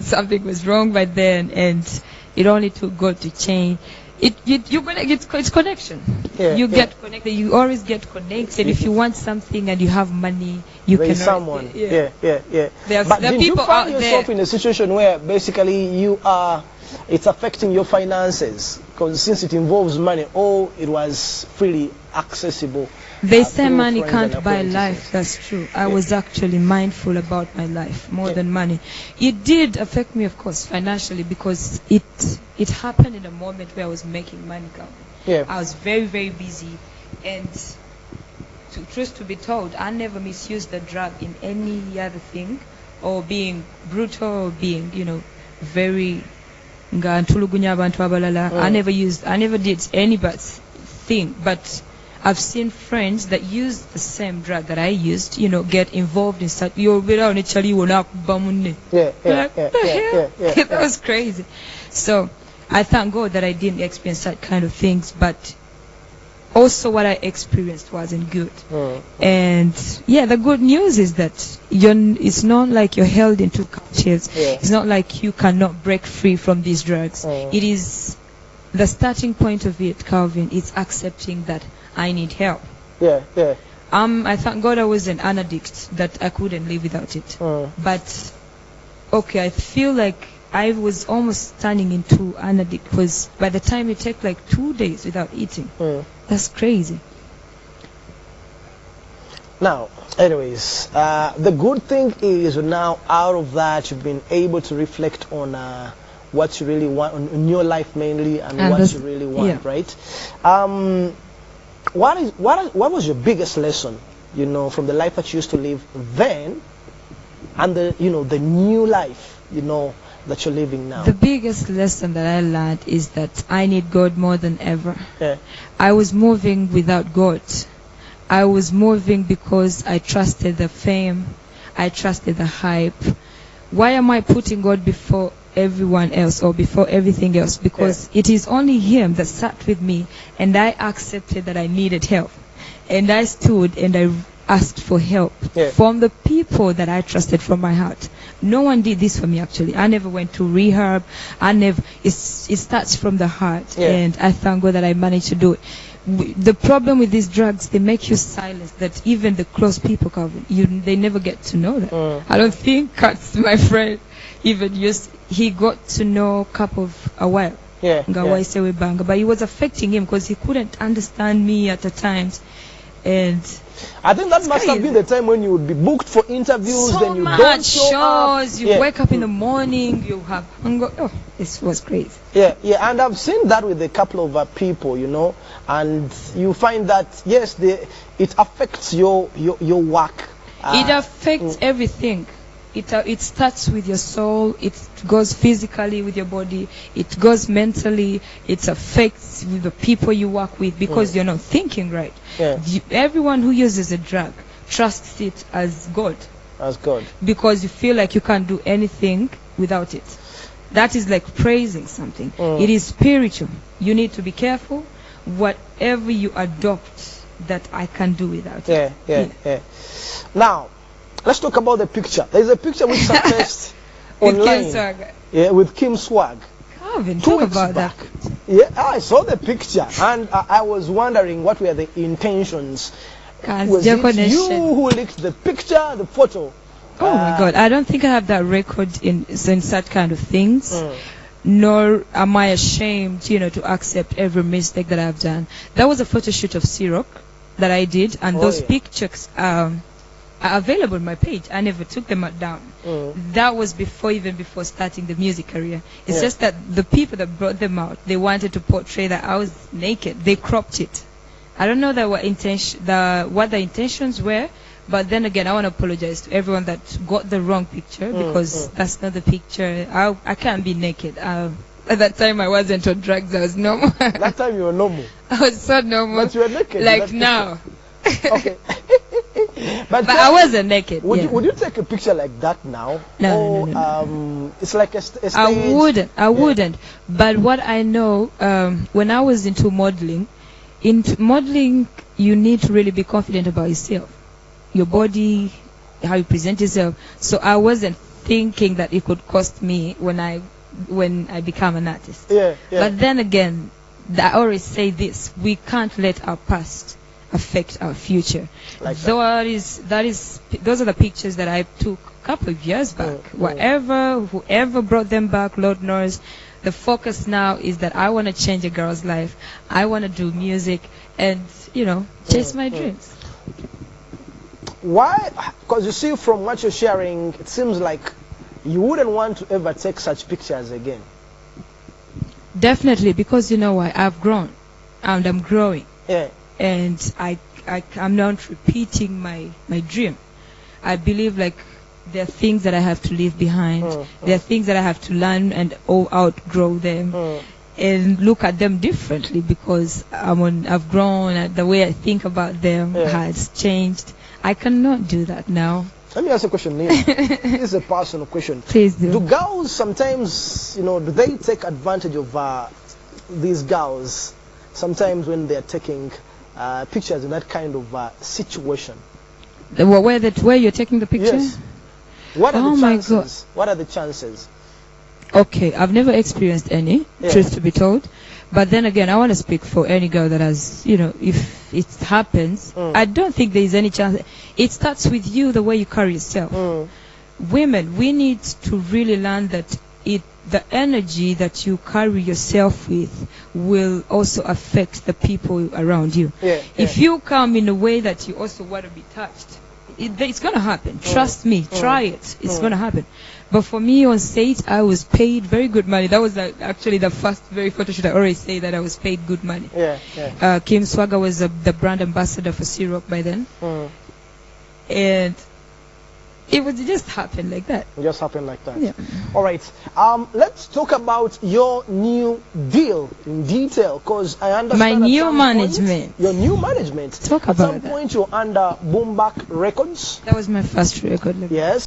something was wrong by then, and it only took God to change. It's connection. You get connected. You always get connected. If you want something and you have money, you can. Someone. Yeah. But did you find yourself in a situation where basically it's affecting your finances? Because since it involves money, or it was freely accessible. They say money can't buy life. That's true. I was actually mindful about my life more than money. It did affect me, of course, financially, because it happened in a moment where I was making money. I was very, very busy, and truth to be told, I never misused the drug in any other thing, or being brutal, or being, very. I never did any bad thing, but I've seen friends that use the same drug that I used, get involved in such. That was crazy. So I thank God that I didn't experience that kind of things, but also what I experienced wasn't good. And the good news is that it's not like you're held in two couches. It's not like you cannot break free from these drugs. It is the starting point of it, Calvin. It's accepting that I need help. I thank God I was an addict, that I couldn't live without it. But I feel like I was almost turning into an addict, because by the time you take like 2 days without eating, that's crazy. Now, anyways, the good thing is now out of that you've been able to reflect on what you really want in your life mainly, and what you really want, right? What was your biggest lesson, from the life that you used to live then, and the new life, that you're living now? The biggest lesson that I learned is that I need God more than ever. I was moving without God. I was moving because I trusted the fame. I trusted the hype. Why am I putting God before everyone else, or before everything else? Because it is only Him that sat with me, and I accepted that I needed help. And I stood and I asked for help from the people that I trusted from my heart. No one did this for me, actually. I never went to rehab. It starts from the heart. And I thank God that I managed to do it. The problem with these drugs, they make you silent, that even the close people, they never get to know that. I don't think Katz, my friend, even he got to know Cup of a while. But it was affecting him because he couldn't understand me at the times. And I think that must have been the time when you would be booked for interviews, then you don't show up. You wake up in the morning, you have hunger. This was crazy. And I've seen that with a couple of people, and you find that it affects your work. It affects everything. It starts with your soul. It goes physically with your body. It goes mentally. It affects with the people you work with, because you're not thinking right. Everyone who uses a drug trusts it as God. Because you feel like you can't do anything without it. That is like praising something. It is spiritual. You need to be careful. Whatever you adopt, that I can do without it. Now, let's talk about the picture. There's a picture which surfaced online. Kim Swag. With Kim Swag. Calvin, talk about that. I saw the picture, and I was wondering what were the intentions. Was it you who leaked the picture, the photo? Oh my God, I don't think I have that record in such kind of things. Nor am I ashamed, to accept every mistake that I've done. That was a photo shoot of C-Rock that I did, and those pictures are available on my page. I never took them down. That was even before starting the music career. It's just that the people that brought them out, they wanted to portray that I was naked. They cropped it. I don't know what the intentions were, but then again, I want to apologize to everyone that got the wrong picture, because that's not the picture. I can't be naked. At that time, I wasn't on drugs. I was normal. That time you were normal. I was so normal. But you were naked. Like now. Okay. But I wasn't naked. Would you take a picture like that now? No. It's like a stage. I wouldn't. But what I know, when I was into modeling, you need to really be confident about yourself, your body, how you present yourself. So I wasn't thinking that it could cost me when I become an artist. Yeah. But then again, I always say this: we can't let our past affect our future. Like those are the pictures that I took a couple of years back. Whoever brought them back, Lord knows. The focus now is that I want to change a girl's life. I want to do music and, chase my dreams. Why? Because you see, from what you're sharing, it seems like you wouldn't want to ever take such pictures again. Definitely, because you know why? I've grown and I'm growing. Yeah. And I'm not repeating my dream. I believe like there are things that I have to leave behind. There are things that I have to learn and outgrow them and look at them differently because I've grown and the way I think about them has changed. I cannot do that now. Let me ask a question, Nina. This is a personal question. Please do. Do girls sometimes, do they take advantage of these girls sometimes when they're taking pictures in that kind of situation? Where you're taking the picture? Yes. What are the chances? My God. What are the chances? Okay, I've never experienced any, truth to be told. But then again, I want to speak for any girl that has, if it happens, I don't think there is any chance. It starts with you, the way you carry yourself. Women, we need to really learn that the energy that you carry yourself with will also affect the people around you. If you come in a way that you also want to be touched, it's going to happen. Trust me. Try it. It's going to happen. But for me on stage, I was paid very good money. That was actually the very photo shoot. I always say that I was paid good money. Kim Swagger was the brand ambassador for C-Rock by then. And it would just happen like that. It just happened like that. Yeah. All right. Let's talk about your new deal in detail, because I understand my new management. Your new management. Talk about that. At some point, you're under Boomback Records. That was my first record. Yes.